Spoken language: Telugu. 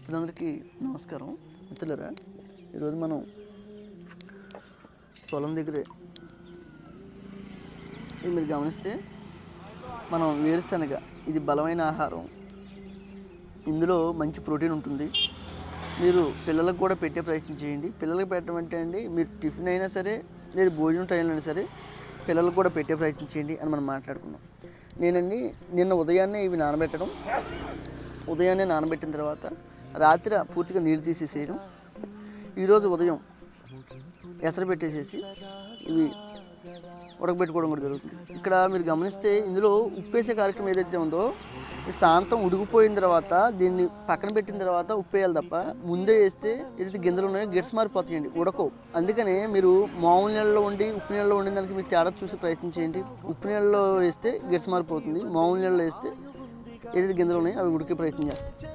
మిత్రులందరికీ నమస్కారం. మిత్రులారా, ఈరోజు మనం పొలం దగ్గరే ఇది మీరు గమనిస్తే మనం వేరుశనగ, ఇది బలమైన ఆహారం, ఇందులో మంచి ప్రోటీన్ ఉంటుంది. మీరు పిల్లలకు కూడా పెట్టే ప్రయత్నం చేయండి. పిల్లలకు పెట్టడం అంటే అండి, మీరు టిఫిన్ అయినా సరే లేదు భోజనం టైంలో అయినా సరే పిల్లలకు కూడా పెట్టే ప్రయత్నం చేయండి అని మనం మాట్లాడుకున్నాం. నేనండి నిన్న ఉదయాన్నే ఇవి నానబెట్టడం, ఉదయాన్నే నానబెట్టిన తర్వాత రాత్రి పూర్తిగా నీళ్ళు తీసేసేయడం, ఈరోజు ఉదయం ఎసరు పెట్టేసేసి ఇవి ఉడకబెట్టుకోవడం కూడా జరుగుతుంది. ఇక్కడ మీరు గమనిస్తే ఇందులో ఉప్పేసే కార్యక్రమం ఏదైతే ఉందో, ఈ శాంతం ఉడికిపోయిన తర్వాత దీన్ని పక్కన పెట్టిన తర్వాత ఉప్పు వేయాలి తప్ప ముందే వేస్తే ఏదైతే గింజలు ఉన్నాయో గిట్స్ మారిపోతాయండి, ఉడకవు. అందుకనే మీరు మామూలు నీళ్ళలో ఉండి ఉప్పు నీళ్ళలో ఉండిన దానికి మీరు తేడా చూసి ప్రయత్నం చేయండి. ఉప్పు నీళ్ళలో వేస్తే గిట్స్ మారిపోతుంది, మామూలు నీళ్ళలో వేస్తే ఏదైతే గింజలు ఉన్నాయో అవి ఉడికే ప్రయత్నం చేస్తాయి.